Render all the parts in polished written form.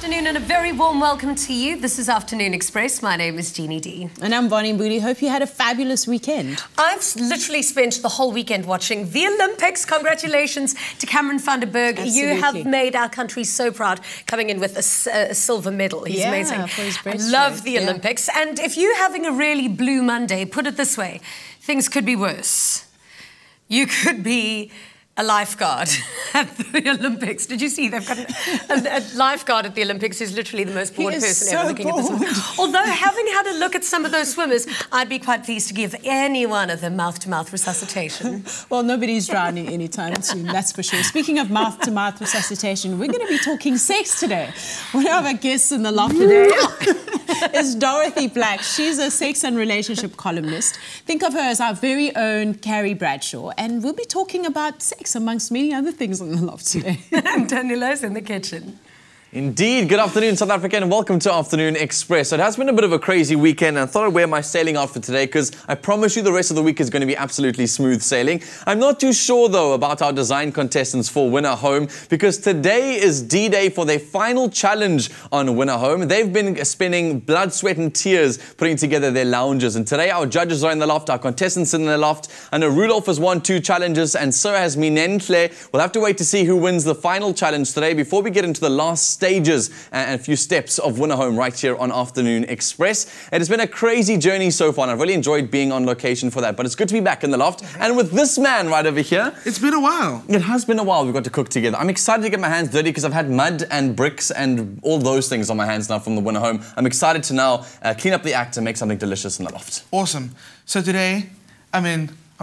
afternoon and a very warm welcome to you. This is Afternoon Express. My name is Jeannie D. And I'm Bonnie Booty. Hope you had a fabulous weekend. I've literally spent the whole weekend watching the Olympics. Congratulations to Cameron van der Berg. Absolutely. You have made our country so proud, coming in with a silver medal. He's amazing. For his I love the Olympics. And if you're having a really blue Monday, put it this way, things could be worse. You could be a lifeguard at the Olympics. Did you see they've got a lifeguard at the Olympics who's literally the most bored person ever looking at this. Although, having had a look at some of those swimmers, I'd be quite pleased to give any one of them mouth-to-mouth resuscitation. Well, nobody's drowning anytime soon, that's for sure. Speaking of mouth-to-mouth resuscitation, we're going to be talking sex today. One of our guests in the loft today is Dorothy Black. She's a sex and relationship columnist. Think of her as our very own Carrie Bradshaw, and we'll be talking about sex amongst many other things on the loft today. And Daniela's in the kitchen. Indeed. Good afternoon, South Africa, and welcome to Afternoon Express. So it has been a bit of a crazy weekend, and I thought I'd wear my sailing outfit today because I promise you the rest of the week is going to be absolutely smooth sailing. I'm not too sure, though, about our design contestants for Winner Home because today is D-Day for their final challenge on Winner Home. They've been spending blood, sweat and tears putting together their lounges, and today our judges are in the loft, our contestants in the loft. I know Rudolph has won 2 challenges, and so has Minenhle. We'll have to wait to see who wins the final challenge today before we get into the last stages and a few steps of Winner Home right here on Afternoon Express. It has been a crazy journey so far, and I've really enjoyed being on location for that, but it's good to be back in the loft and with this man right over here. It's been a while. It has been a while we've got to cook together. I'm excited to get my hands dirty because I've had mud and bricks and all those things on my hands now from the Winner Home. I'm excited to now clean up the act and make something delicious in the loft. Awesome. So today, I'm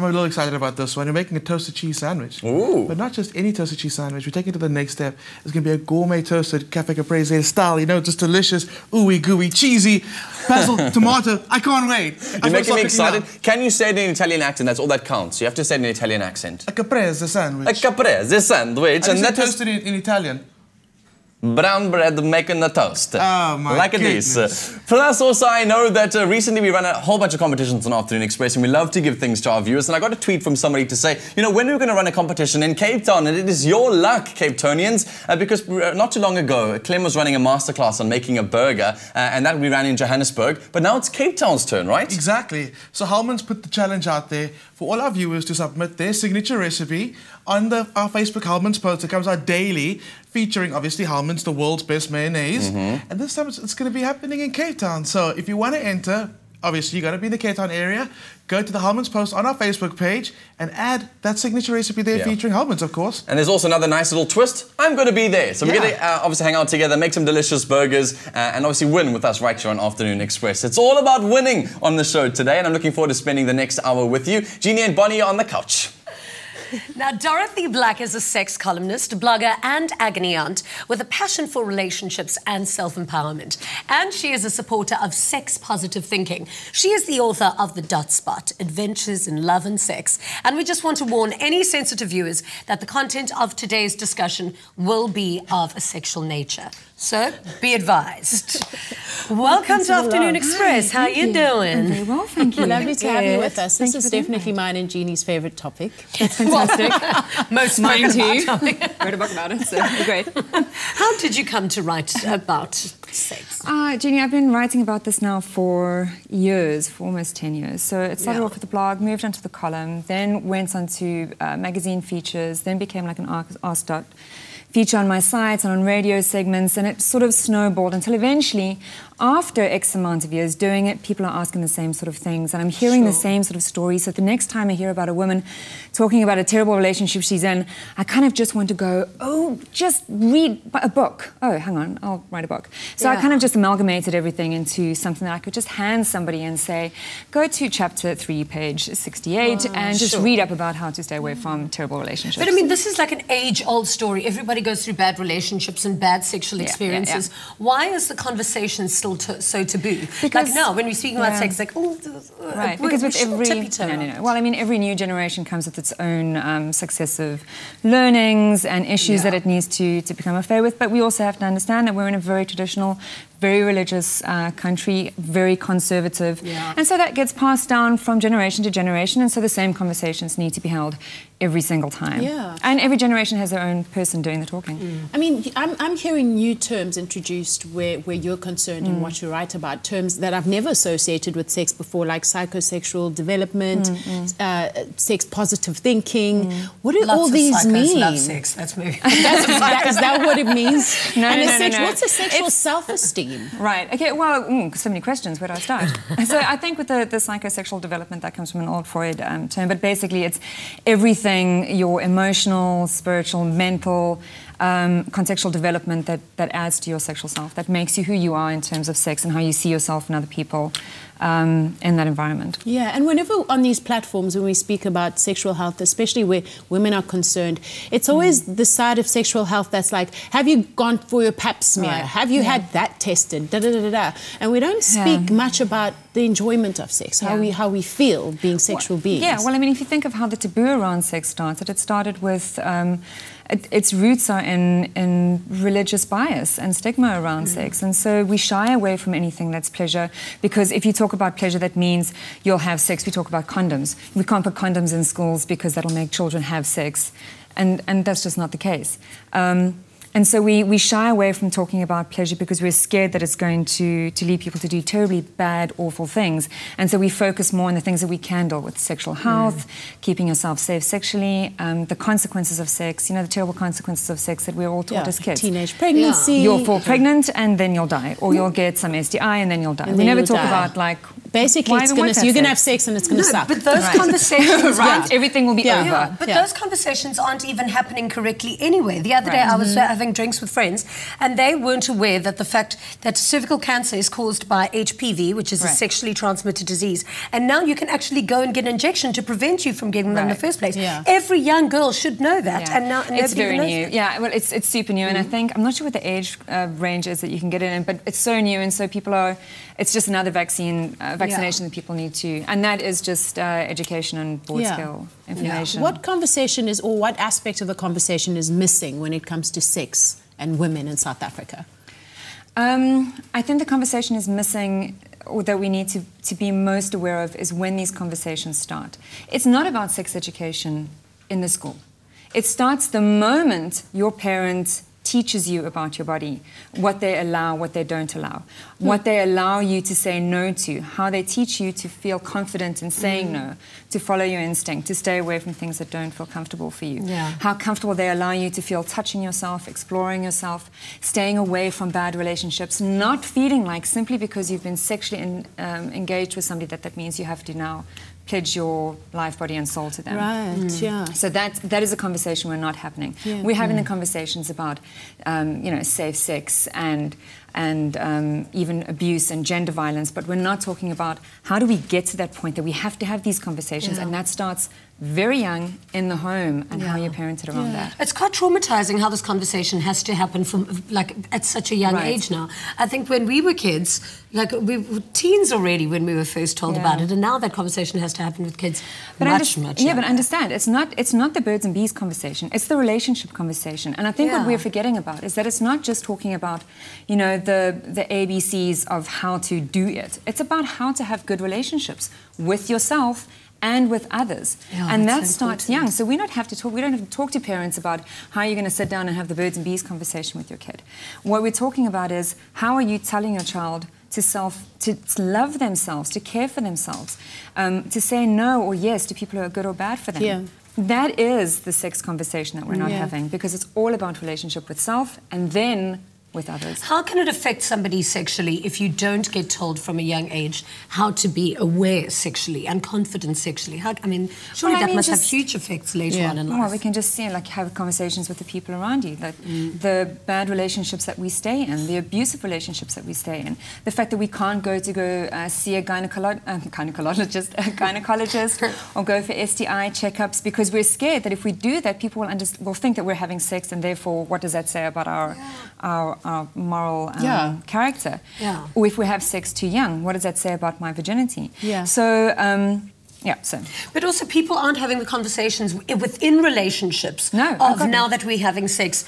a little excited about this one. We're making a toasted cheese sandwich. Ooh. But not just any toasted cheese sandwich. We're taking it to the next step. It's going to be a gourmet toasted Cafe Caprese style. You know, just delicious, ooey gooey, cheesy, basil, tomato. I can't wait. You're making me excited. Can you say it in an Italian accent? That's all that counts. You have to say it in an Italian accent. A Caprese sandwich. A Caprese sandwich. And that toasted in Italian. Brown bread making the toast. Oh my like goodness. this. Plus also I know that recently we ran a whole bunch of competitions on Afternoon Express and we love to give things to our viewers, and I got a tweet from somebody to say, you know, when are we going to run a competition in Cape Town? And it is your luck, Cape Townians, because not too long ago Clem was running a masterclass on making a burger and that we ran in Johannesburg, but now it's Cape Town's turn, right? Exactly. So Halman's put the challenge out there for all our viewers to submit their signature recipe on our Facebook Halman's post. It comes out daily, featuring obviously Halman's, the world's best mayonnaise. And this time it's going to be happening in Cape Town. So if you want to enter, obviously you got to be in the Cape Town area. Go to the Halman's post on our Facebook page and add that signature recipe there featuring Halman's, of course. And there's also another nice little twist. I'm going to be there. So we're going to obviously hang out together, make some delicious burgers, and obviously win with us right here on Afternoon Express. It's all about winning on the show today, and I'm looking forward to spending the next hour with you. Jeannie and Bonnie are on the couch. Now, Dorothy Black is a sex columnist, blogger and agony aunt with a passion for relationships and self-empowerment. And she is a supporter of sex-positive thinking. She is the author of The Dot Spot, Adventures in Love and Sex. And we just want to warn any sensitive viewers that the content of today's discussion will be of a sexual nature. So, be advised. Welcome to Afternoon Express. How you doing? I'm very well, thank you. Lovely to have you with us. This Thank you is for the definitely invite. mine and Jeannie's favourite topic. That's fantastic. Most Mine spoken too. about. Wrote a book about it, so great. How did you come to write about sex? Jeannie, I've been writing about this now for years, for almost 10 years. So it started off with the blog, moved onto the column, then went on to magazine features, then became like an Ask Dot feature on my site and on radio segments, and it sort of snowballed until eventually, after X amount of years doing it, people are asking the same sort of things, and I'm hearing the same sort of stories. So the next time I hear about a woman talking about a terrible relationship she's in, I kind of just want to go, oh, just read a book. Oh, hang on, I'll write a book. So I kind of just amalgamated everything into something that I could just hand somebody and say, go to chapter 3, page 68, and just read up about how to stay away from terrible relationships. But I mean, this is like an age-old story. Everybody goes through bad relationships and bad sexual experiences. Why is the conversation still so taboo? Because like now, when we're speaking about sex, like, oh, right, because with every no. Well, I mean, every new generation comes with its own successive learnings and issues that it needs to become affair with. But we also have to understand that we're in a very traditional, very religious country, very conservative. Yeah. And so that gets passed down from generation to generation, and so the same conversations need to be held every single time. Yeah. And every generation has their own person doing the talking. I mean, I'm hearing new terms introduced where you're concerned and what you write about, terms that I've never associated with sex before, like psychosexual development, sex-positive thinking. What do all these mean? Love sex. That's me. Is that what it means? No. What's a sexual self-esteem? Right. Okay. Well, so many questions. Where do I start? So I think with the psychosexual development, that comes from an old Freud term, but basically it's everything, your emotional, spiritual, mental, contextual development that adds to your sexual self, that makes you who you are in terms of sex and how you see yourself and other people in that environment. Yeah, and whenever on these platforms when we speak about sexual health, especially where women are concerned, it's always the side of sexual health that's like, have you gone for your pap smear? Right. Have you had that tested? Da, da, da, da, da. And we don't speak much about the enjoyment of sex, how we feel being sexual beings. Yeah, well, I mean, if you think of how the taboo around sex started, it started with its roots are in religious bias and stigma around sex. And so we shy away from anything that's pleasure, because if you talk about pleasure, that means you'll have sex. We talk about condoms. We can't put condoms in schools because that'll make children have sex. And that's just not the case. And so we shy away from talking about pleasure because we're scared that it's going to lead people to do terribly bad, awful things. And so we focus more on the things that we can deal with: sexual health, keeping yourself safe sexually, the consequences of sex, you know, the terrible consequences of sex that we're all taught as kids. Teenage pregnancy. You'll fall pregnant and then you'll die, or you'll get some STI and then you'll die. We never talk about, like, basically, you're going to have sex and it's going to suck. But those conversations, right? Everything will be over. Yeah, but those conversations aren't even happening correctly anyway. The other day I was having drinks with friends, and they weren't aware that the fact that cervical cancer is caused by HPV, which is a sexually transmitted disease, and now you can actually go and get an injection to prevent you from getting them in the first place. Yeah. Every young girl should know that, and now it's very new. That. Yeah, well, it's super new, and I think, I'm not sure what the age range is that you can get it in, but it's so new, and so people are. It's just another vaccination that people need to, and that is just education and broad scale information. What conversation is, or what aspect of the conversation is missing when it comes to sex and women in South Africa? I think the conversation is missing, or that we need to be most aware of, is when these conversations start. It's not about sex education in the school. It starts the moment your parent teaches you about your body, what they allow, what they don't allow, what they allow you to say no to, how they teach you to feel confident in saying no, to follow your instinct, to stay away from things that don't feel comfortable for you, how comfortable they allow you to feel touching yourself, exploring yourself, staying away from bad relationships, not feeling like simply because you've been sexually engaged with somebody that means you have to now pledge your life, body and soul to them. Right, yeah. So that is a conversation we're not having. Yeah. We're having the conversations about, you know, safe sex and even abuse and gender violence, but we're not talking about how do we get to that point that we have to have these conversations, and that starts very young in the home, and how you're parented around that. It's quite traumatizing how this conversation has to happen from, like, at such a young age now. I think when we were kids, like, we were teens already when we were first told about it, and now that conversation has to happen with kids much younger. Yeah, but understand, it's not the birds and bees conversation, it's the relationship conversation. And I think what we're forgetting about is that it's not just talking about, you know, the ABCs of how to do it. It's about how to have good relationships with yourself and with others. And that starts young. So we don't have to talk to parents about how you're going to sit down and have the birds and bees conversation with your kid. What we're talking about is, how are you telling your child to love themselves, to care for themselves, to say no or yes to people who are good or bad for them. Yeah. That is the sex conversation that we're not having, because it's all about relationship with self and then with others. How can it affect somebody sexually if you don't get told from a young age how to be aware sexually and confident sexually? I mean, surely that must have huge effects later on in life. Well, we can just see, like, have conversations with the people around you, like the bad relationships that we stay in, the abusive relationships that we stay in, the fact that we can't go see a gynecologist or go for STI checkups because we're scared that if we do that, people will think that we're having sex, and therefore, what does that say about our moral character? Or if we have sex too young, what does that say about my virginity? So, Yeah, same. But also, people aren't having the conversations within relationships of now that we're having sex.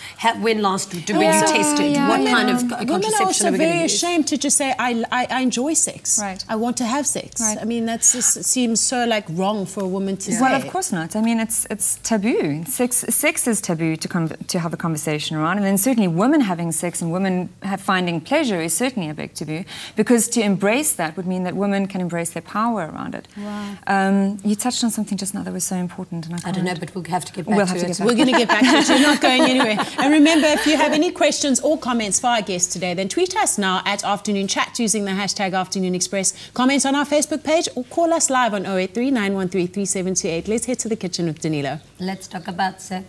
When last did we test it? What kind of contraception women are also are we going to very use? ashamed to just say, I enjoy sex. Right. I want to have sex. Right. I mean, that seems so like wrong for a woman to say. Well, of course not. I mean, it's taboo. Sex is taboo to have a conversation around, and then certainly women having sex and women finding pleasure is certainly a big taboo, because to embrace that would mean that women can embrace their power around it. Wow. You touched on something just now that was so important, and I don't know, but we'll have to get back to it. We're going to get back to it. You're not going anywhere. And remember, if you have any questions or comments for our guests today, then tweet us now at Afternoon Chat using the hashtag Afternoon Express. Comment on our Facebook page or call us live on 083 913 3728. Let's head to the kitchen with Danilo. Let's talk about sex.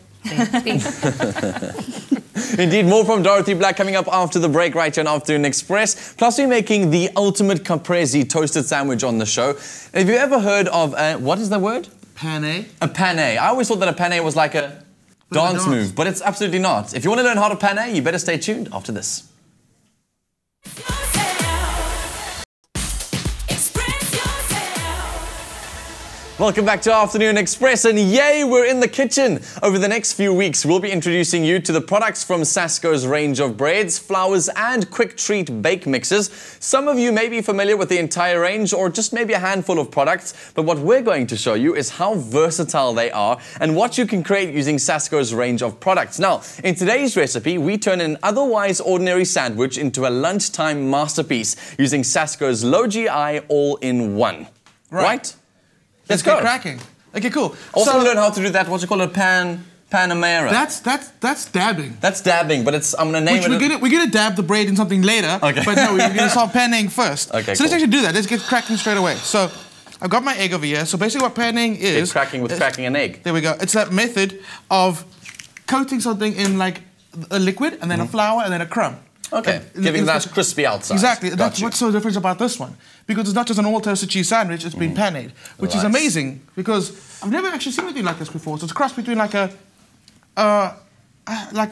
Indeed, more from Dorothy Black coming up after the break right here on Afternoon Express. Plus, we're making the ultimate Caprese toasted sandwich on the show. Have you ever heard of, what is the word? Pane. A pane. I always thought that a pane was like a dance move, but it's absolutely not. If you want to learn how to pane, you better stay tuned after this. Welcome back to Afternoon Express, and yay, we're in the kitchen. Over the next few weeks, we'll be introducing you to the products from SASKO's range of breads, flours, and quick treat bake mixes. Some of you may be familiar with the entire range, or just maybe a handful of products, but what we're going to show you is how versatile they are and what you can create using SASKO's range of products. Now, in today's recipe, we turn an otherwise ordinary sandwich into a lunchtime masterpiece using SASKO's low GI all-in-one. Right? Let's get cracking. Okay, cool. Also learn how to do that, what's it called, a Panamera. That's dabbing. That's dabbing, but it's, I'm gonna name it. We're gonna dab the bread in something later. Okay. But no, we're gonna start panning first. Okay, so let's actually do that. Let's get cracking straight away. So I've got my egg over here. So basically what panning is... Get cracking with cracking an egg. There we go. It's that method of coating something in like a liquid and then a flour and then a crumb. Okay, giving that crispy outside. Exactly. That's what's so different about this one. Because it's not just an all toasted cheese sandwich, it's been panned, which is amazing because I've never actually seen anything like this before. So it's a cross between like a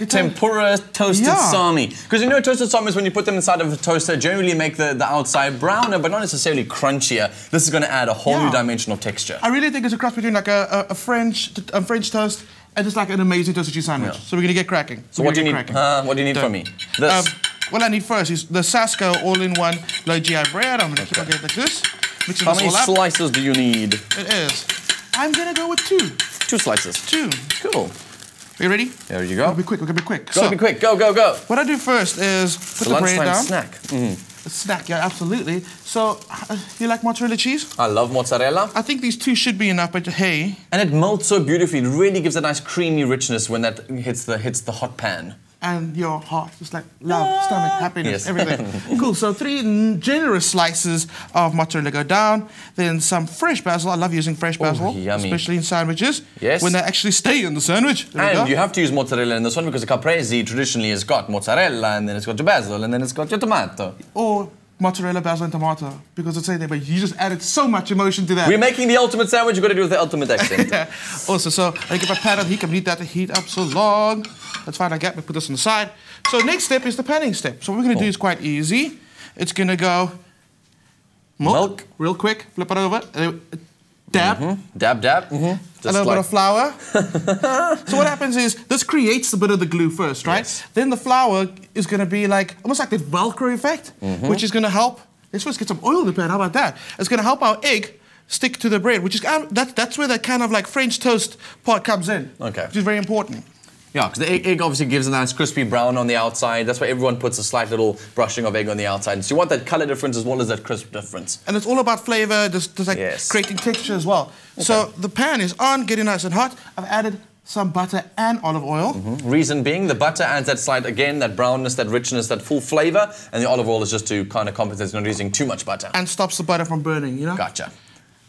tempura toasted sarmy. Because you know toasted sarmies, when you put them inside of a toaster, generally make the outside browner, but not necessarily crunchier. This is going to add a whole new dimension of texture. I really think it's a cross between like a French toast and just like an amazing toasted cheese sandwich. So we're going to get cracking. So what do you need? What do you need from me? This. What I need first is the SASKO all-in-one low GI bread. I'm going to keep it like this. Mixing How many slices do you need? It is. I'm going to go with 2. 2 slices. 2. Cool. Are you ready? There you go. We're going to be quick. Gotta be quick. Go, go, go. What I do first is put the bread down. Snack. A snack, yeah, absolutely. So, you like mozzarella cheese? I love mozzarella. I think these 2 should be enough, but hey. And it melts so beautifully. It really gives a nice creamy richness when that hits the hot pan. And your heart, just like love, stomach, happiness, everything. Cool, so 3 generous slices of mozzarella go down. Then some fresh basil. I love using fresh basil, especially in sandwiches. Yes. When they actually stay in the sandwich. And you have to use mozzarella in this one because the Caprese traditionally has got mozzarella, and then it's got your basil, and then it's got your tomato. Or mozzarella, basil, and tomato, because it's there, but you just added so much emotion to that. We're making the ultimate sandwich, you've got to do with the ultimate accent. Yeah. Also, so I get my pan on heat, I need that to heat up so long. That's fine, I put this on the side. So next step is the panning step. So what we're going to do is quite easy. It's going to go milk, real quick, flip it over, dab. Dab, dab. A little bit of flour. So what happens is, this creates a bit of the glue first, right? Yes. Then the flour is going to be like, almost like the Velcro effect, which is going to help. Let's first get some oil in the pan, how about that? It's going to help our egg stick to the bread, which is, that's where that kind of like French toast part comes in. Okay. Which is very important. Yeah, because the egg obviously gives a nice crispy brown on the outside. That's why everyone puts a slight little brushing of egg on the outside. So you want that color difference as well as that crisp difference. And it's all about flavor, just like creating texture as well. Okay. So the pan is on, getting nice and hot. I've added some butter and olive oil. Reason being, the butter adds that slight, again, that brownness, that richness, that full flavor. And the olive oil is just to kind of compensate, not using too much butter. And stops the butter from burning, you know? Gotcha.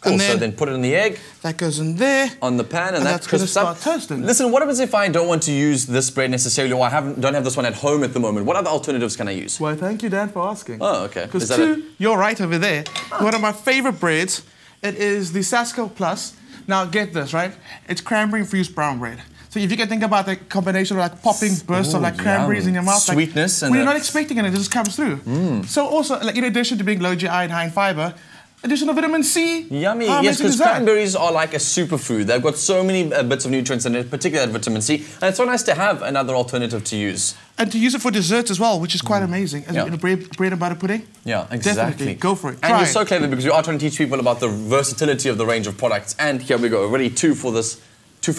Cool, so then put it in the egg. That goes in there. On the pan, and that crisps up. Toasting. Listen, what happens if I don't want to use this bread necessarily, or I don't have this one at home at the moment? What other alternatives can I use? Well, thank you, Dan, for asking. Oh, okay. Because you're right over there. One of my favorite breads, it is the SASKO Plus. Now, get this, right? It's cranberry-infused brown bread. So if you can think about the combination of like popping bursts of like cranberries in your mouth. Sweetness. Like, when you're not expecting it, it just comes through. So also, like in addition to being low GI and high in fiber, additional vitamin C. Yummy. How Yes, amazing because is that? cranberries are like a superfood. They've got so many bits of nutrients in it, particularly that vitamin C. And it's so nice to have another alternative to use. And to use it for desserts as well, which is quite amazing. As Yeah. in a bread and butter pudding. Yeah, exactly. Definitely, go for it. And Try you're it. so clever because we are trying to teach people about the versatility of the range of products. And here we go, already 2 for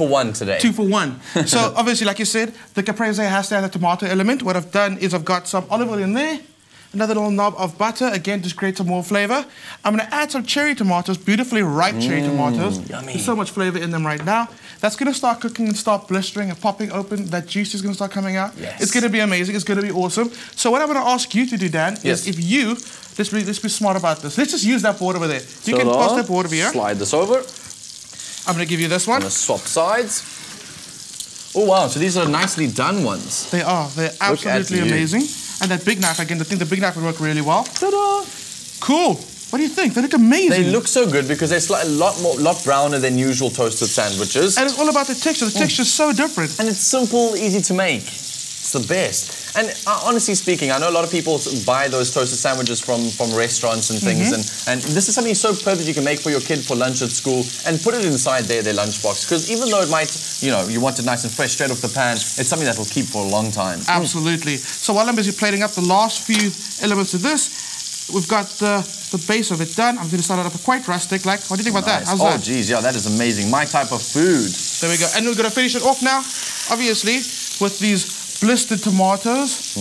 1 today. 2 for 1. So obviously, like you said, the caprese has to have a tomato element. What I've done is I've got some olive oil in there, another little knob of butter, again, just create some more flavor. I'm going to add some cherry tomatoes, beautifully ripe cherry tomatoes. Yummy. There's so much flavor in them right now. That's going to start cooking and start blistering and popping open. That juice is going to start coming out. Yes. It's going to be amazing. It's going to be awesome. So what I'm going to ask you to do, Dan, Yes. is if you, let's be smart about this. Let's just use that board over there. You can toss that board over here. Slide this over. I'm going to give you this one. I'm going to swap sides. Oh, wow. So these are nicely done ones. They are. They're absolutely you. amazing. And that big knife, again, I think the big knife would work really well. Ta-da! Cool. What do you think? They look amazing. They look so good because they're a lot browner than usual toasted sandwiches. And it's all about the texture. The texture is so different. And it's simple, easy to make. It's the best. And honestly speaking, I know a lot of people buy those toasted sandwiches from restaurants and things, and this is something so perfect you can make for your kid for lunch at school and put it inside their lunchbox. Because even though it might, you want it nice and fresh straight off the pan, it's something that will keep for a long time. Absolutely. So while I'm busy plating up the last few elements of this, we've got the base of it done. I'm going to start it up quite rustic. Like, what do you think about that? How's that? Oh, geez, yeah, that is amazing. My type of food. There we go. And we're going to finish it off now, obviously, with these blistered tomatoes.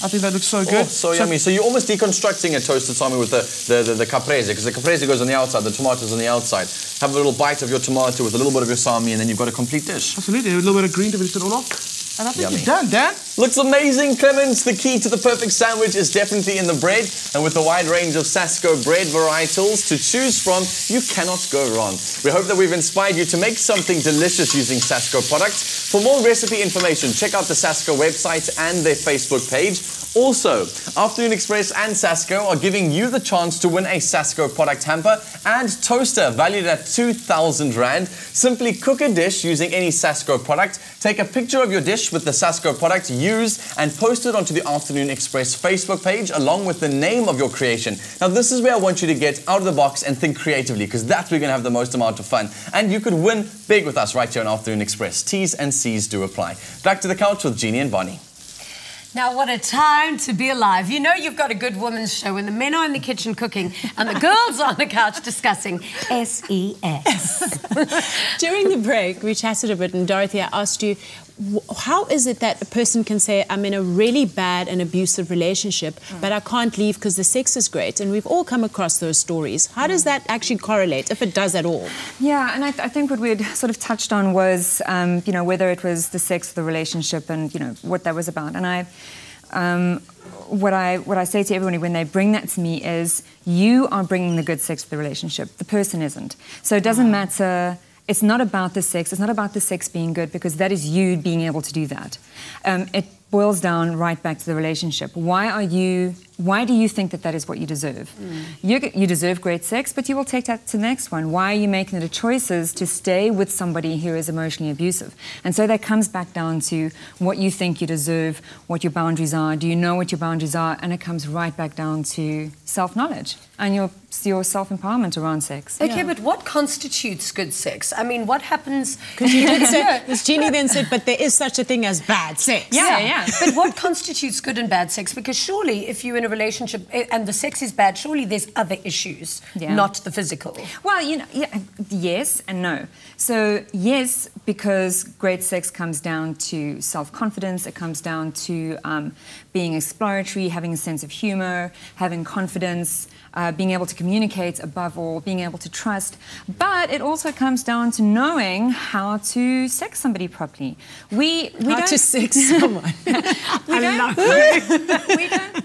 I think that looks so good. Oh, so yummy. So you're almost deconstructing a toasted salmi with the caprese, because the caprese goes on the outside, the tomatoes on the outside. Have a little bite of your tomato with a little bit of your salmi, and then you've got a complete dish. Absolutely. A little bit of green to finish it all off. And I think Yummy. you're done, Dan. Looks amazing, Clemens. The key to the perfect sandwich is definitely in the bread. And with a wide range of SASKO bread varietals to choose from, you cannot go wrong. We hope that we've inspired you to make something delicious using SASKO products. For more recipe information, check out the SASKO website and their Facebook page. Also, Afternoon Express and SASKO are giving you the chance to win a SASKO product hamper and toaster valued at 2,000 Rand. Simply cook a dish using any SASKO product, take a picture of your dish with the SASKO product used and post it onto the Afternoon Express Facebook page along with the name of your creation. Now this is where I want you to get out of the box and think creatively, because that's where you're going to have the most amount of fun. And you could win big with us right here on Afternoon Express. T's and C's do apply. Back to the couch with Jeannie and Bonnie. Now, what a time to be alive. You know you've got a good women's show when the men are in the kitchen cooking and the girls are on the couch discussing SES. During the break, we chatted a bit, and Dorothy, I asked you, how is it that a person can say, I'm in a really bad and abusive relationship, but I can't leave because the sex is great? And we've all come across those stories. How does that actually correlate, if it does at all? Yeah, and I think what we had sort of touched on was, whether it was the sex of the relationship and, what that was about. And what I say to everyone when they bring that to me is, you are bringing the good sex to the relationship. The person isn't. So it doesn't matter. It's not about the sex. It's not about the sex being good, because that is you being able to do that. It boils down right back to the relationship. Why do you think that is what you deserve? You deserve great sex, but you will take that to the next one. Why are you making the choices to stay with somebody who is emotionally abusive? And so that comes back down to what you think you deserve, what your boundaries are. Do you know what your boundaries are? And it comes right back down to self-knowledge and your self-empowerment around sex. Okay, but what constitutes good sex? I mean, what happens... Because you did say, as Jeannie then said, but there is such a thing as bad sex. Yeah. But what constitutes good and bad sex? Because surely if you're in a relationship and the sex is bad, surely there's other issues, not the physical. Well, yes and no. So yes, because great sex comes down to self-confidence, it comes down to being exploratory, having a sense of humor, having confidence, being able to communicate above all, being able to trust. But it also comes down to knowing how to sex somebody properly. We don't sex someone. we don't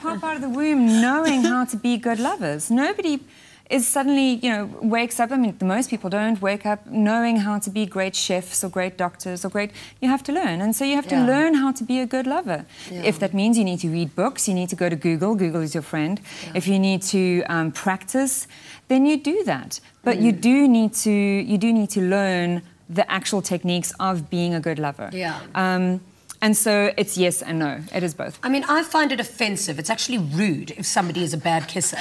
pop out of the womb knowing how to be good lovers. Nobody is suddenly, wakes up. I mean, most people don't wake up knowing how to be great chefs or great doctors or great... You have to learn. And so you have to learn how to be a good lover. Yeah. If that means you need to read books, you need to go to Google. Google is your friend. Yeah. If you need to practice, then you do that. But you do need to learn the actual techniques of being a good lover. Yeah. And so it's yes and no. It is both. I mean, I find it offensive. It's actually rude if somebody is a bad kisser.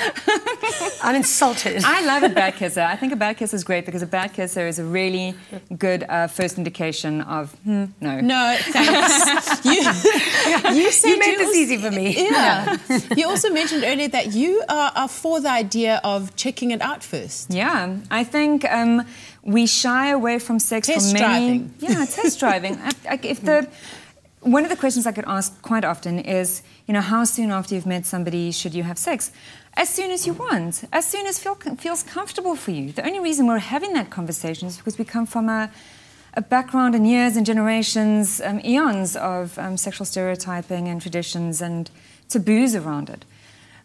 I'm insulted. I love a bad kisser. I think a bad kisser is great because a bad kisser is a really good first indication of, no. No, thanks. You said you made this easy for me. Yeah. You also mentioned earlier that you are for the idea of checking it out first. Yeah, I think we shy away from sex Test for many... driving. Yeah, test driving. One of the questions I get asked quite often is, how soon after you've met somebody should you have sex? As soon as you want, as soon as feels comfortable for you. The only reason we're having that conversation is because we come from a background in years and generations, eons of sexual stereotyping and traditions and taboos around it.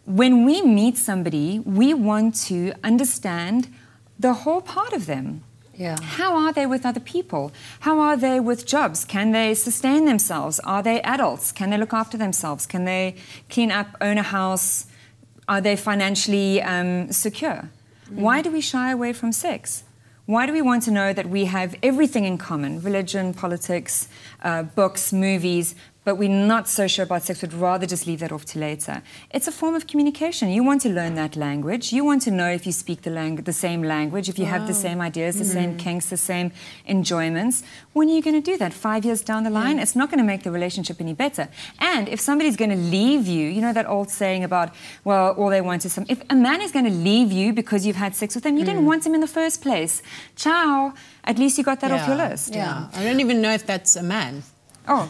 When we meet somebody, we want to understand the whole part of them. Yeah. How are they with other people? How are they with jobs? Can they sustain themselves? Are they adults? Can they look after themselves? Can they clean up, own a house? Are they financially secure? Why do we shy away from sex? Why do we want to know that we have everything in common? Religion, politics, books, movies, but we're not so sure about sex, we'd rather just leave that off to later. It's a form of communication. You want to learn that language. You want to know if you speak the same language, if you have the same ideas, the same kinks, the same enjoyments. When are you going to do that? 5 years down the line? It's not going to make the relationship any better. And if somebody's going to leave you, you know that old saying about, well, all they want is some... If a man is going to leave you because you've had sex with him, you didn't want him in the first place. Ciao. At least you got that off your list. Yeah. I don't even know if that's a man. Oh.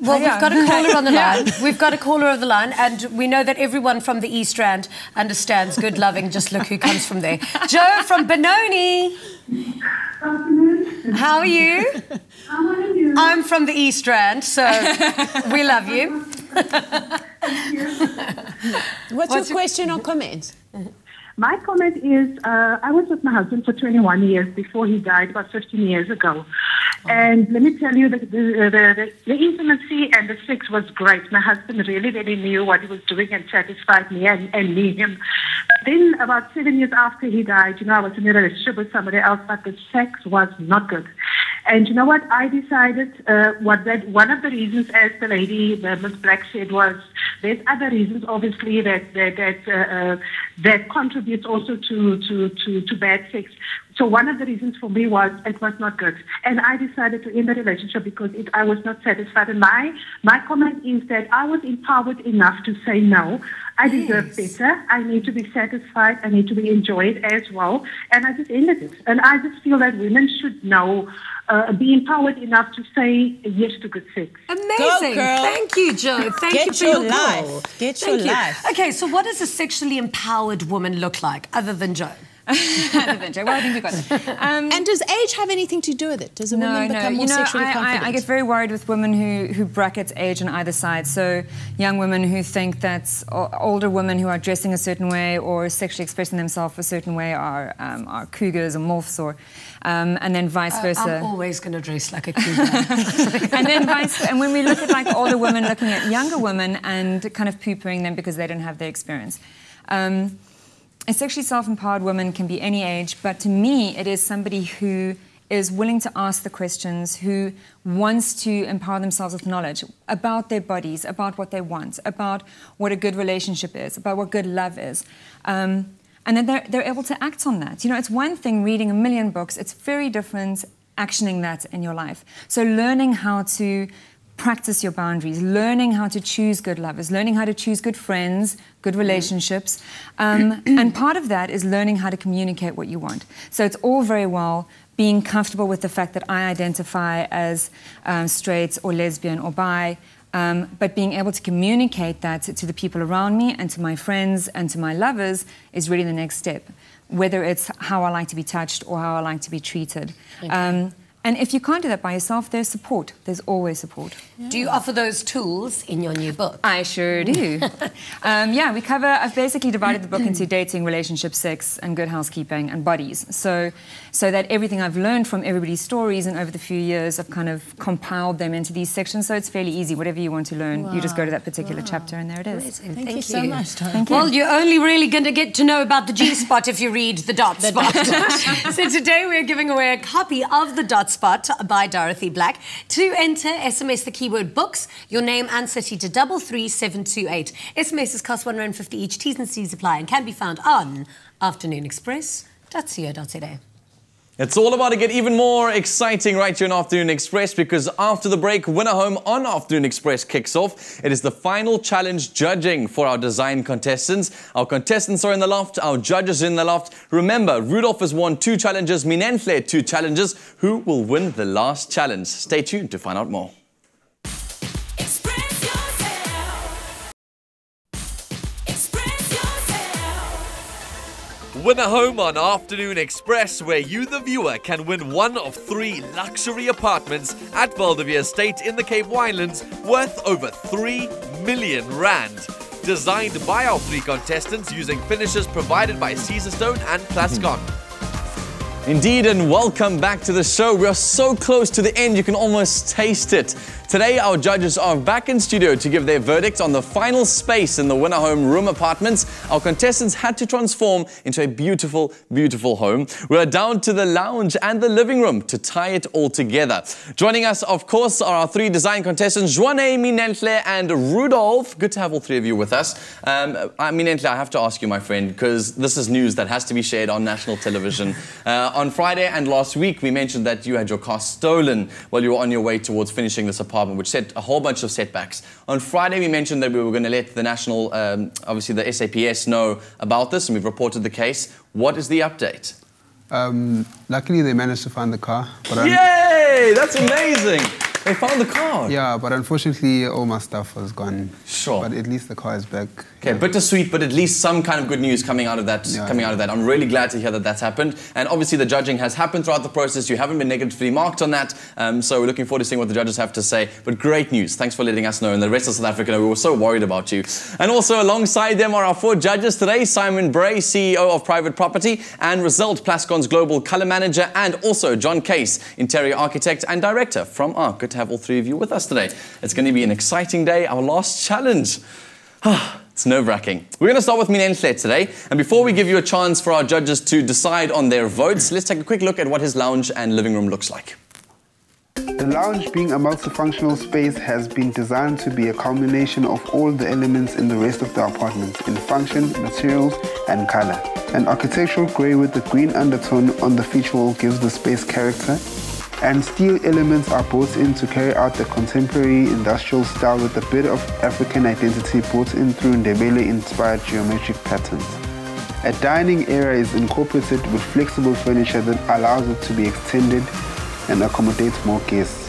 Well, we've got a caller on the line. We've got a caller on the line, and we know that everyone from the East Rand understands good loving. Just look who comes from there. Joe from Benoni. How are you? How are you? I'm from the East Rand, so we love you. What's your question or comment? My comment is, I was with my husband for 21 years before he died, about 15 years ago. And let me tell you, the intimacy and the sex was great. My husband really, really knew what he was doing and satisfied me and me, him. Then about 7 years after he died, I was in a relationship with somebody else, but the sex was not good. And you know what? I decided one of the reasons, as the lady, Ms. Black said, was there's other reasons, obviously, that contributes also to bad sex. So one of the reasons for me was it was not good. And I decided to end the relationship because I was not satisfied. And my comment is that I was empowered enough to say no. I deserve better. I need to be satisfied. I need to be enjoyed as well. And I just ended it. And I just feel that women should know, be empowered enough to say yes to good sex. Amazing. Go, girl. Thank you, Joe. Thank you for your call. Get your life. Okay, so what does a sexually empowered woman look like, other than Joe? Well, I think we got it. And does age have anything to do with it? Does a woman become more sexually confident? I get very worried with women who bracket age on either side. So young women who think that older women who are dressing a certain way or sexually expressing themselves a certain way are cougars or morphs, or and then vice versa. I'm always going to dress like a cougar. And when we look at like older women looking at younger women and kind of poo-pooing them because they don't have the experience. A sexually self-empowered woman can be any age, but to me, it is somebody who is willing to ask the questions, who wants to empower themselves with knowledge about their bodies, about what they want, about what a good relationship is, about what good love is. And then they're able to act on that. It's one thing reading a million books. It's very different actioning that in your life. So learning how to practice your boundaries, learning how to choose good lovers, learning how to choose good friends, good relationships. And part of that is learning how to communicate what you want. So it's all very well being comfortable with the fact that I identify as straight or lesbian or bi, but being able to communicate that to the people around me and to my friends and to my lovers is really the next step, whether it's how I like to be touched or how I like to be treated. Okay. And if you can't do that by yourself, there's support. There's always support. Yeah. Do you offer those tools in your new book? I sure do. Yeah, I've basically divided the book into dating, relationship, sex, and good housekeeping, and bodies. So that everything I've learned from everybody's stories and over the few years, I've kind of compiled them into these sections. So it's fairly easy. Whatever you want to learn, you just go to that particular chapter, and there it is. Thank you so much, Thank you. Well, you're only really going to get to know about the G-spot if you read the dot spot. So today we're giving away a copy of the dot spot by Dorothy Black. To enter, SMS the keyword books, your name and city to 33728. SMSs cost R1.50 each. T's and C's apply and can be found on afternoonexpress.co.za. It's all about to get even more exciting right here on Afternoon Express, because after the break, Winner Home on Afternoon Express kicks off. It is the final challenge judging for our design contestants. Our contestants are in the loft, our judges are in the loft. Remember, Rudolph has won 2 challenges, Minenhle 2 challenges. Who will win the last challenge? Stay tuned to find out more. Winner Home on Afternoon Express, where you, the viewer, can win one of 3 luxury apartments at Valdevia Estate in the Cape Winelands, worth over R3 million. Designed by our 3 contestants using finishes provided by Stone and Plascon. Indeed, and welcome back to the show. We are so close to the end, you can almost taste it. Today, our judges are back in studio to give their verdict on the final space in the Winner Home room apartments. Our contestants had to transform into a beautiful, beautiful home. We are down to the lounge and the living room to tie it all together. Joining us, of course, are our 3 design contestants, Joanne, Minenhle and Rudolph. Good to have all 3 of you with us. Minenhle, I have to ask you, my friend, because this is news that has to be shared on national television. On Friday and last week, we mentioned that you had your car stolen while you were on your way towards finishing this apartment, which set a whole bunch of setbacks. On Friday, we mentioned that we were going to let the national, obviously the SAPS, know about this, and we've reported the case. What is the update? Luckily, they managed to find the car. But Yay! That's amazing! They found the car. Yeah, but unfortunately, all my stuff was gone. Sure. But at least the car is back. Okay, bittersweet, but at least some kind of good news coming out of that. I'm really glad to hear that that's happened. And obviously, the judging has happened throughout the process. You haven't been negatively marked on that. So we're looking forward to seeing what the judges have to say. But great news. Thanks for letting us know. And the rest of South Africa, we were so worried about you. And also alongside them are our 4 judges today. Simon Bray, CEO of Private Property, and Result, Plascon's Global Colour Manager, and also John Case, Interior Architect and Director from ARRCC. Good to have all 3 of you with us today. It's going to be an exciting day. Our last challenge. It's nerve-wracking. We're going to start with Minenhle today. And before we give you a chance for our judges to decide on their votes, let's take a quick look at what his lounge and living room looks like. The lounge, being a multifunctional space, has been designed to be a culmination of all the elements in the rest of the apartment in function, materials, and color. An architectural grey with a green undertone on the feature wall gives the space character, and steel elements are brought in to carry out the contemporary industrial style with a bit of African identity brought in through Ndebele-inspired geometric patterns. A dining area is incorporated with flexible furniture that allows it to be extended and accommodate more guests.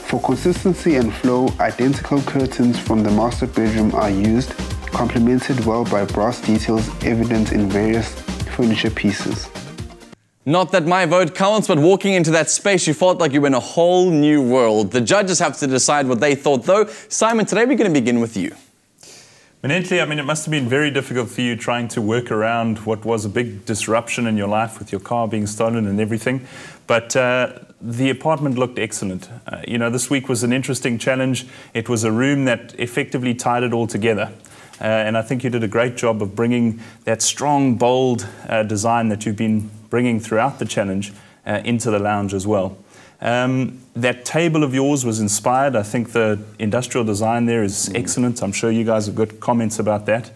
For consistency and flow, identical curtains from the master bedroom are used, complemented well by brass details evident in various furniture pieces. Not that my vote counts, but walking into that space, you felt like you were in a whole new world. The judges have to decide what they thought, though. Simon, today we're going to begin with you. Minenhle, I mean, it must have been very difficult for you trying to work around what was a big disruption in your life with your car being stolen and everything. But the apartment looked excellent. You know, this week was an interesting challenge. It was a room that effectively tied it all together. And I think you did a great job of bringing that strong, bold design that you've been bringing throughout the challenge into the lounge as well. That table of yours was inspired. I think the industrial design there is excellent. I'm sure you guys have got comments about that.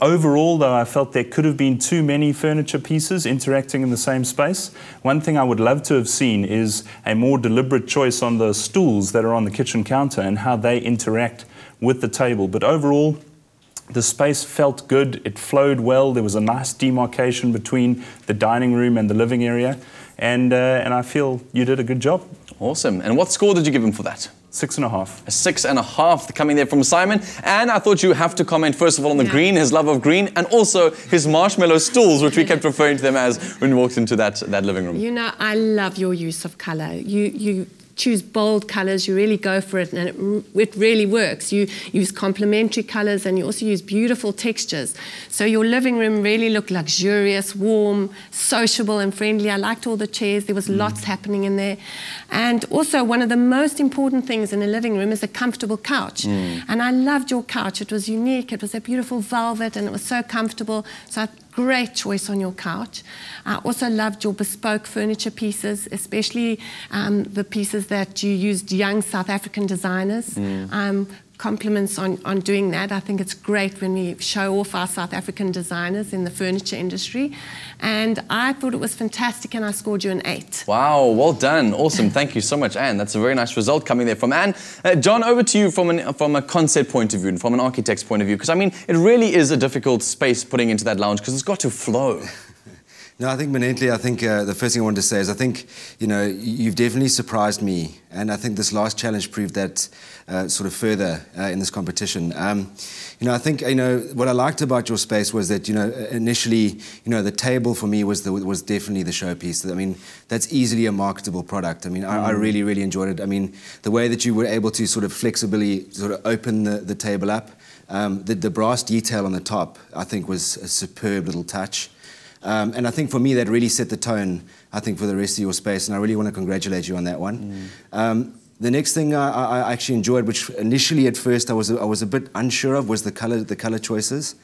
Overall, though, I felt there could have been too many furniture pieces interacting in the same space. One thing I would love to have seen is a more deliberate choice on the stools that are on the kitchen counter and how they interact with the table. But overall, the space felt good, it flowed well, there was a nice demarcation between the dining room and the living area, and I feel you did a good job. Awesome. And what score did you give him for that? 6.5. A 6.5 coming there from Simon. And I thought you have to comment, first of all, on the green, his love of green, and also his marshmallow stools, which we kept referring to them as when we walked into that living room. You know, I love your use of colour. You choose bold colours, you really go for it, and it really works. You use complementary colours and you also use beautiful textures. So your living room really looked luxurious, warm, sociable and friendly. I liked all the chairs, there was lots happening in there. And also one of the most important things in a living room is a comfortable couch. And I loved your couch, it was unique, it was a beautiful velvet and it was so comfortable. So great choice on your couch. I also loved your bespoke furniture pieces, especially the pieces that you used young South African designers. Compliments on doing that. I think it's great when we show off our South African designers in the furniture industry. And I thought it was fantastic, and I scored you an 8. Wow, well done. Awesome. Thank you so much, Anne. That's a very nice result coming there from Anne. John, over to you from a concept point of view and from an architect's point of view, because I mean, it really is a difficult space putting into that lounge because it's got to flow. No, I think Manently, I think the first thing I wanted to say is I think, you know, you've definitely surprised me. And I think this last challenge proved that sort of further in this competition. You know, I think, you know, what I liked about your space was that, you know, initially, you know, the table for me was definitely the showpiece. I mean, that's easily a marketable product. I mean, I really, really enjoyed it. I mean, the way that you were able to sort of flexibly sort of open the table up, the brass detail on the top, I think was a superb little touch. And I think for me that really set the tone, I think, for the rest of your space, and I really want to congratulate you on that one. The next thing I actually enjoyed, which initially at first I was a bit unsure of, was the color choices.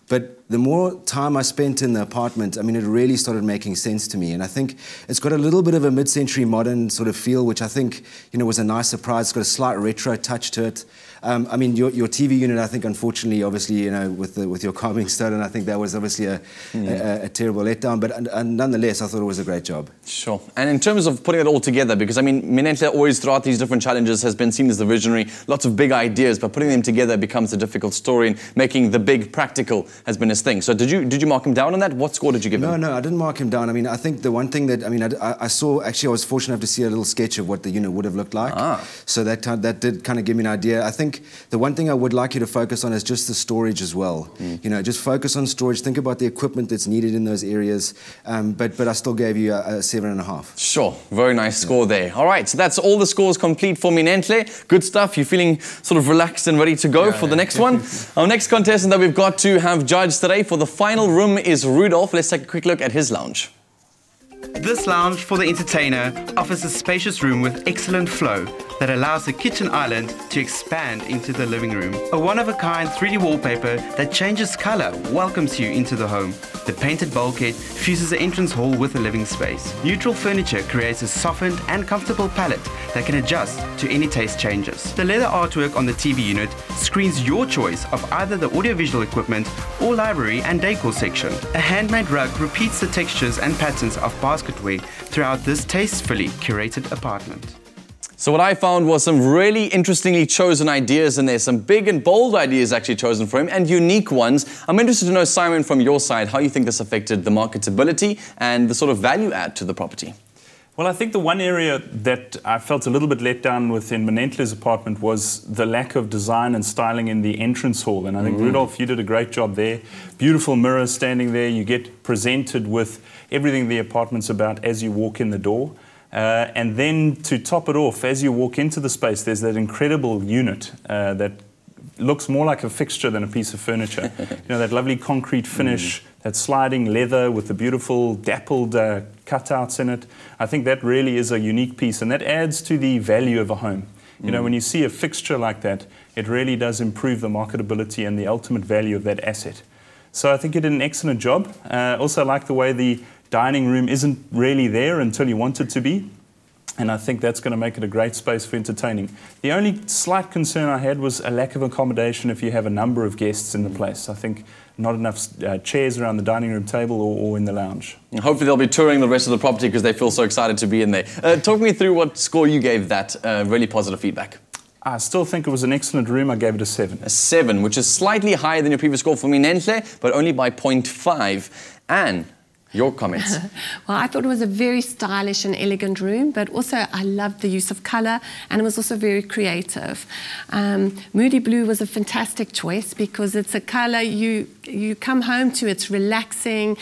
But the more time I spent in the apartment, I mean, it really started making sense to me. And I think it's got a little bit of a mid-century modern sort of feel, which I think, you know, was a nice surprise. It's got a slight retro touch to it. I mean, your TV unit, I think, unfortunately, obviously, you know, with your carving stone, and I think that was obviously a terrible letdown. But nonetheless, I thought it was a great job. Sure. And in terms of putting it all together, because I mean, Manently always throughout these different challenges has been seen as the visionary, lots of big ideas, but putting them together becomes a difficult story, and making the big practical has been his thing. So did you mark him down on that? What score did you give him? No, I didn't mark him down. I mean, I think the one thing that, I mean, I saw, actually, I was fortunate enough to see a little sketch of what the unit would have looked like. So that did kind of give me an idea. I think the one thing I would like you to focus on is just the storage as well. You know, just focus on storage. Think about the equipment that's needed in those areas. But I still gave you a 7.5. Sure, very nice score there. All right, so that's all the scores complete for Manently. Good stuff. You're feeling sort of relaxed and ready to go for the next one. Our next contestant that we've got to have judged today for the final room is Rudolph. Let's take a quick look at his lounge. This lounge for the entertainer offers a spacious room with excellent flow that allows the kitchen island to expand into the living room. A one-of-a-kind 3D wallpaper that changes color welcomes you into the home. The painted bulkhead fuses the entrance hall with the living space. Neutral furniture creates a softened and comfortable palette that can adjust to any taste changes. The leather artwork on the TV unit screens your choice of either the audiovisual equipment or library and decor section. A handmade rug repeats the textures and patterns of basketware throughout this tastefully curated apartment. So what I found was some really interestingly chosen ideas, and there's some big and bold ideas actually chosen for him, and unique ones. I'm interested to know, Simon, from your side, how you think this affected the marketability and the sort of value add to the property. Well, I think the one area that I felt a little bit let down with in Manently's apartment was the lack of design and styling in the entrance hall. And I think, Rudolph, you did a great job there. Beautiful mirrors standing there. You get presented with everything the apartment's about as you walk in the door. And then to top it off, as you walk into the space, there's that incredible unit that looks more like a fixture than a piece of furniture. You know, that lovely concrete finish, that sliding leather with the beautiful dappled cutouts in it. I think that really is a unique piece, and that adds to the value of a home. You know, when you see a fixture like that, it really does improve the marketability and the ultimate value of that asset. So I think you did an excellent job. Also, I like the way the dining room isn't really there until you want it to be. And I think that's going to make it a great space for entertaining. The only slight concern I had was a lack of accommodation if you have a number of guests in the place. I think not enough chairs around the dining room table or in the lounge. And hopefully they'll be touring the rest of the property because they feel so excited to be in there. Talk me through what score you gave that really positive feedback. I still think it was an excellent room. I gave it a 7. A 7, which is slightly higher than your previous score for Manently, but only by 0.5. Anne, your comments. Well, I thought it was a very stylish and elegant room, but also I loved the use of colour, and it was also very creative. Moody Blue was a fantastic choice because it's a colour you come home to. It's relaxing,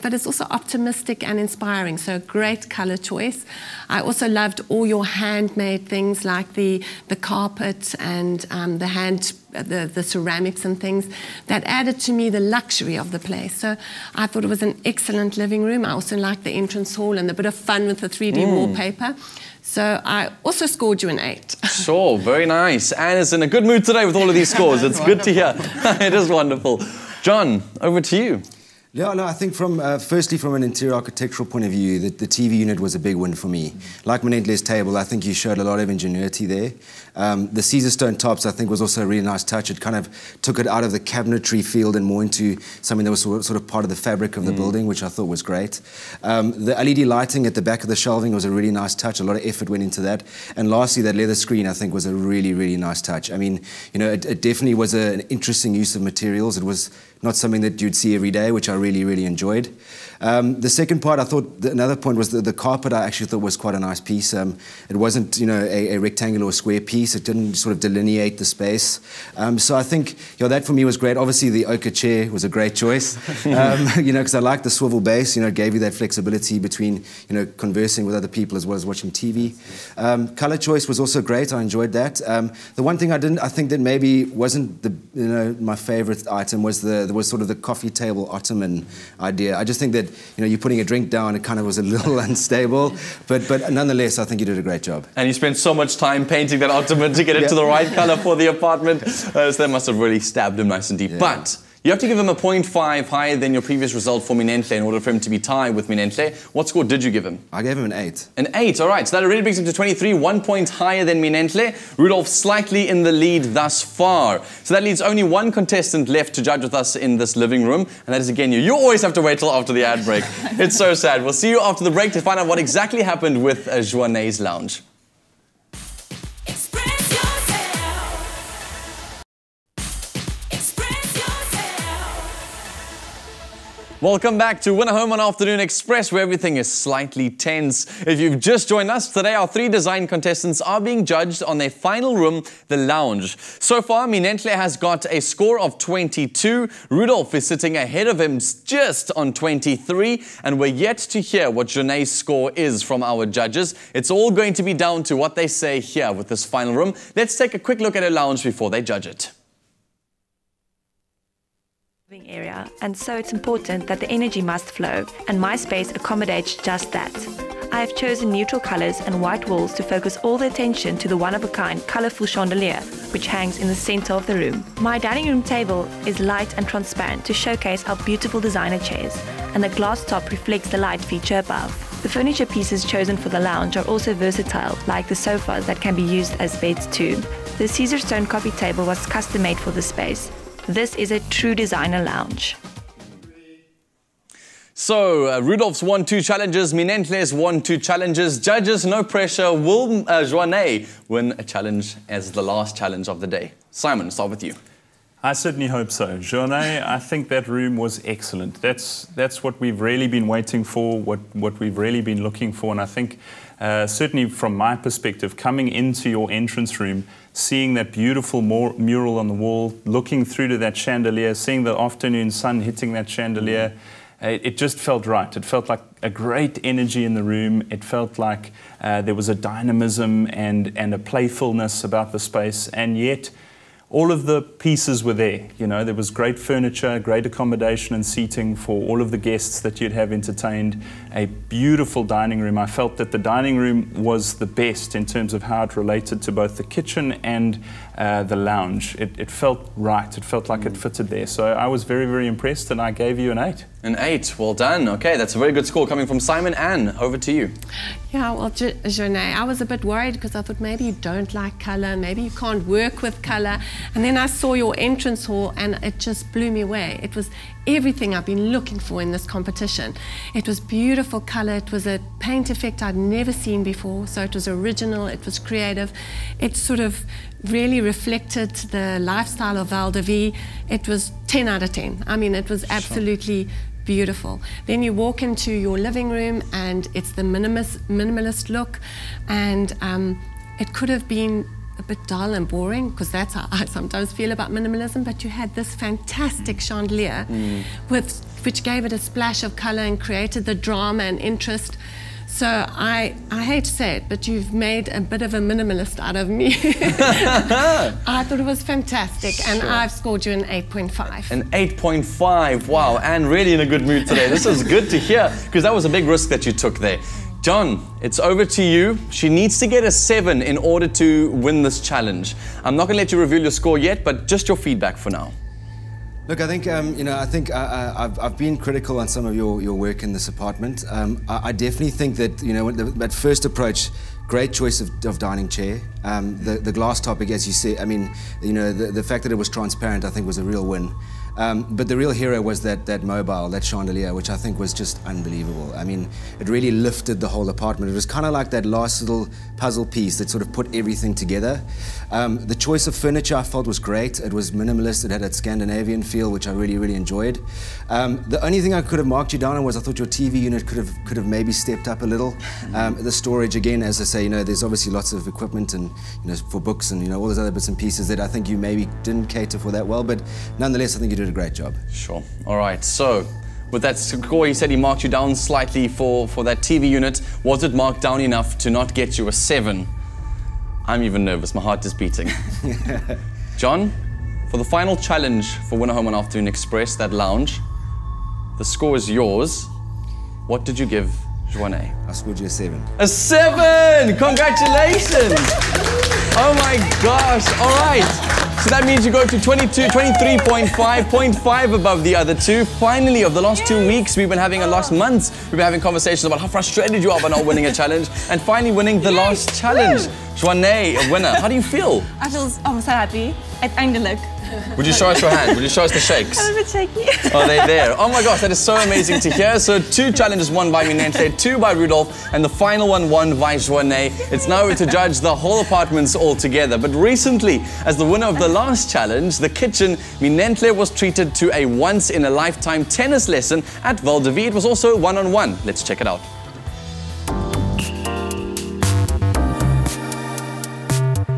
but it's also optimistic and inspiring, so a great colour choice. I also loved all your handmade things like the carpet and the ceramics and things that added to me the luxury of the place. So I thought it was an excellent living room. I also liked the entrance hall and a bit of fun with the 3D wallpaper. So I also scored you an 8. Sure, very nice. Anne is in a good mood today with all of these scores. It's good to hear. It is wonderful. John, over to you. Yeah, no, I think firstly from an interior architectural point of view, the TV unit was a big win for me. Like Manentle's table, I think you showed a lot of ingenuity there. The Caesar stone tops, I think, was also a really nice touch. It kind of took it out of the cabinetry field and more into something that was sort of part of the fabric of the building, which I thought was great. The LED lighting at the back of the shelving was a really nice touch. A lot of effort went into that. And lastly, that leather screen, I think, was a really, really nice touch. I mean, you know, it definitely was an interesting use of materials. It was not something that you'd see every day, which I really, really enjoyed. The second part, I thought, another point was the carpet I actually thought was quite a nice piece. It wasn't, you know, a rectangular or square piece. It didn't sort of delineate the space. So I think, you know, that for me was great. Obviously, the ochre chair was a great choice, you know, because I liked the swivel base. You know, it gave you that flexibility between, you know, conversing with other people as well as watching TV. Color choice was also great. I enjoyed that. The one thing I think that maybe wasn't my favorite item was sort of the coffee table ottoman idea. I just think that, you know, you're putting a drink down, it kind of was a little unstable, but nonetheless, I think you did a great job. And you spent so much time painting that ottoman to get it to the right color for the apartment, so that must have really stabbed him nice and deep. Yeah. But you have to give him a 0.5 higher than your previous result for Manentle in order for him to be tied with Manentle. What score did you give him? I gave him an 8. An 8, all right. So that already brings him to 23, 1 point higher than Manentle. Rudolph slightly in the lead thus far. So that leaves only one contestant left to judge with us in this living room, and that is again you. You always have to wait till after the ad break. It's so sad. We'll see you after the break to find out what exactly happened with Joanne's lounge. Welcome back to Winner Home on Afternoon Express, where everything is slightly tense. If you've just joined us, today our 3 design contestants are being judged on their final room, the lounge. So far, Manentle has got a score of 22. Rudolph is sitting ahead of him just on 23. And we're yet to hear what Joanne's score is from our judges. It's all going to be down to what they say here with this final room. Let's take a quick look at her lounge before they judge it. Area, and so it's important that the energy must flow, and my space accommodates just that. I have chosen neutral colors and white walls to focus all the attention to the one-of-a-kind colorful chandelier which hangs in the center of the room. My dining room table is light and transparent to showcase our beautiful designer chairs, and the glass top reflects the light feature above. The furniture pieces chosen for the lounge are also versatile, like the sofas that can be used as beds too. The Caesar stone coffee table was custom-made for this space. This is a true designer lounge. So, Rudolph's won 2 challenges, Manentle's won 2 challenges. Judges, no pressure. Will Joanne win a challenge as the last challenge of the day? Simon, start with you. I certainly hope so. Joanne, I think that room was excellent. That's what we've really been waiting for, what we've really been looking for. And I think, certainly from my perspective, coming into your entrance room, seeing that beautiful mural on the wall, looking through to that chandelier, seeing the afternoon sun hitting that chandelier, it just felt right. It felt like a great energy in the room. It felt like there was a dynamism and a playfulness about the space, and yet all of the pieces were there. You know, there was great furniture, great accommodation and seating for all of the guests that you'd have entertained, a beautiful dining room. I felt that the dining room was the best in terms of how it related to both the kitchen and the lounge. It felt right. It felt like it fitted there. So I was very, very impressed, and I gave you an 8. An 8, well done. Okay, that's a very good score coming from Simon. Anne, over to you. Yeah, well, Joanne, I was a bit worried because I thought maybe you don't like colour, maybe you can't work with colour. And then I saw your entrance hall and it just blew me away. It was everything I've been looking for in this competition. It was beautiful colour, it was a paint effect I'd never seen before, so it was original, it was creative. It sort of really reflected the lifestyle of Val de Vie. It was 10 out of 10. I mean, it was absolutely beautiful. Then you walk into your living room and it's the minimalist look, and it could have been a bit dull and boring, because that's how I sometimes feel about minimalism, but you had this fantastic chandelier which gave it a splash of colour and created the drama and interest. So I hate to say it, but you've made a bit of a minimalist out of me. I thought it was fantastic, and I've scored you an 8.5. An 8.5, wow, and really in a good mood today. This is good to hear, because that was a big risk that you took there. John, it's over to you. She needs to get a 7 in order to win this challenge. I'm not going to let you reveal your score yet, but just your feedback for now. Look, I think, I've been critical on some of your work in this apartment. I definitely think that, that first approach, great choice of dining chair. The glass topic, as you said, the fact that it was transparent, I think, was a real win. But the real hero was that mobile, that chandelier, which I think was just unbelievable. I mean, it really lifted the whole apartment. It was kind of like that last little puzzle piece that sort of put everything together. The choice of furniture I felt was great. It was minimalist. It had that Scandinavian feel, which I really, really enjoyed. The only thing I could have marked you down on was I thought your TV unit could have maybe stepped up a little. The storage, again, as I say, there's obviously lots of equipment and for books and all those other bits and pieces that I think you maybe didn't cater for that well. But nonetheless, I think you did a great job. Sure. All right. So, with that score, he said he marked you down slightly for that TV unit. Was it marked down enough to not get you a 7? I'm even nervous. My heart is beating. John, for the final challenge for Winner Home on Afternoon Express, that lounge, the score is yours. What did you give Joanne? I scored you a 7. A 7! Congratulations! Oh my gosh. All right. So that means you go to 23.5 above the other two. Finally, of the last 2 weeks, we've been having, last months, we've been having conversations about how frustrated you are by not winning a challenge, and finally winning the last challenge. Joanne, a winner. How do you feel? I feel so happy. Eindelijk. Would you show us your hand? Would you show us the shakes? I'm a bit shaky. Oh, they're there. Oh my gosh, that is so amazing to hear. So 2 challenges won by Minentle, 2 by Rudolph, and the final one won by Joanne. It's now to judge the whole apartments all together. But recently, as the winner of the last challenge, the kitchen, Minentle was treated to a once-in-a-lifetime tennis lesson at Valdevi. It was also one-on-one. Let's check it out.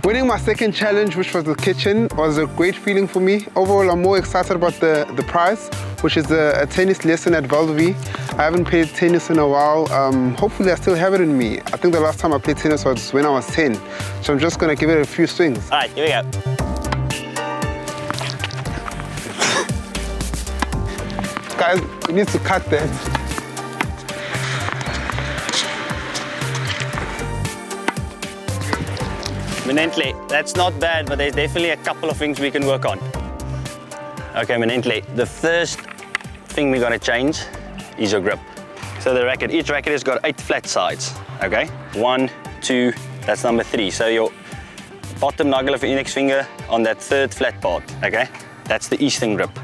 Winning my second challenge, which was the kitchen, was a great feeling for me. Overall, I'm more excited about the prize, which is a tennis lesson at Valdevi. I haven't played tennis in a while. Hopefully, I still have it in me. I think the last time I played tennis was when I was 10. So I'm just going to give it a few swings. All right, here we go. Guys, we need to cut that. Minentle, that's not bad, but there's definitely a couple of things we can work on. Okay, Minentle, the first thing we're gonna change is your grip. So the racket, each racket has got 8 flat sides, okay? 1, 2, that's number 3. So your bottom knuckle of your index finger on that 3rd flat part, okay? That's the Eastern grip.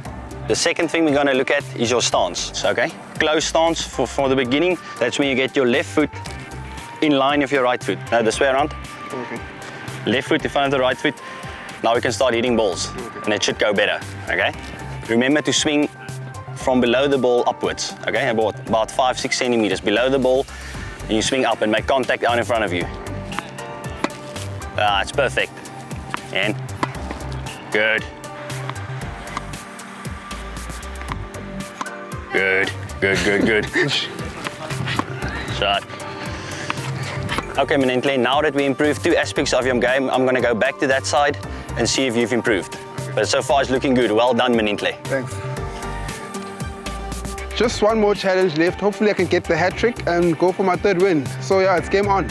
The second thing we're gonna look at is your stance, okay? Close stance for the beginning. That's when you get your left foot in line with your right foot. Now this way around. Okay. Left foot in front of the right foot. Now we can start hitting balls, and it should go better, okay? Remember to swing from below the ball upwards, okay? About 5-6 centimeters below the ball, and you swing up and make contact out in front of you. Ah, it's perfect. And good. Good, good, good, good. Shot. Okay, Minentle, now that we improved 2 aspects of your game, I'm gonna go back to that side and see if you've improved. But so far it's looking good. Well done, Minentle. Thanks. Just one more challenge left. Hopefully I can get the hat trick and go for my 3rd win. So yeah, it's game on.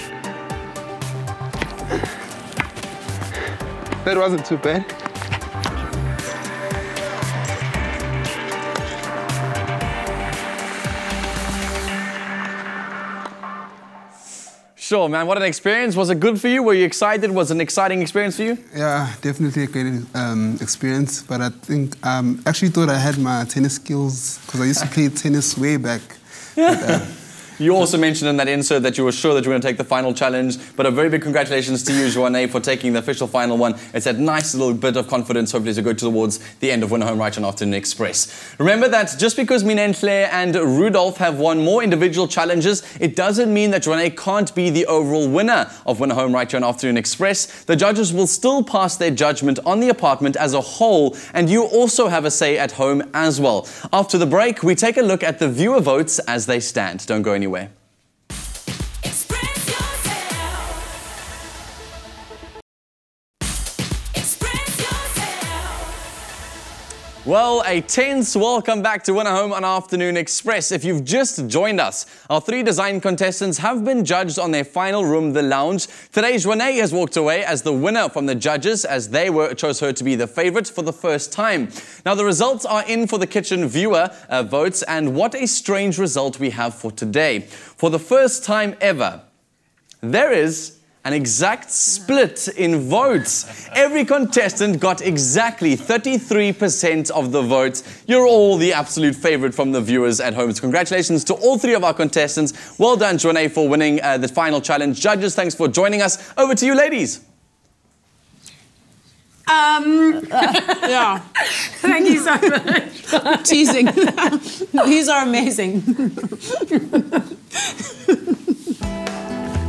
That wasn't too bad. Sure, man. What an experience. Was it good for you? Were you excited? Was it an exciting experience for you? Yeah, definitely a great experience. But I think actually thought I had my tennis skills because I used to play tennis way back. But, you also mentioned in that insert that you were sure that you were going to take the final challenge, but a very big congratulations to you, Joanne, for taking the official final one. It's that nice little bit of confidence, hopefully, as you go towards the end of Winner Home Right on Afternoon Express. Remember that just because Minentle and Rudolph have won more individual challenges, it doesn't mean that Joanne can't be the overall winner of Winner Home Right on Afternoon Express. The judges will still pass their judgment on the apartment as a whole, and you also have a say at home as well. After the break, we take a look at the viewer votes as they stand. Don't go anywhere. Well, a tense welcome back to Winner Home on Afternoon Express. If you've just joined us, our 3 design contestants have been judged on their final room, the lounge. Today, Renee has walked away as the winner from the judges as they chose her to be the favorite for the first time. Now, the results are in for the kitchen viewer votes, and what a strange result we have for today. For the first time ever, there is an exact split in votes. Every contestant got exactly 33% of the votes. You're all the absolute favorite from the viewers at home. So congratulations to all 3 of our contestants. Well done, Renee, for winning the final challenge. Judges, thanks for joining us. Over to you, ladies. Yeah. Thank you so much. Teasing. These are amazing.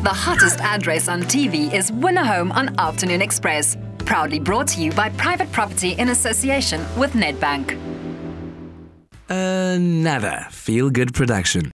The hottest address on TV is Winner Home on Afternoon Express. Proudly brought to you by Private Property in association with Nedbank. Another feel-good production.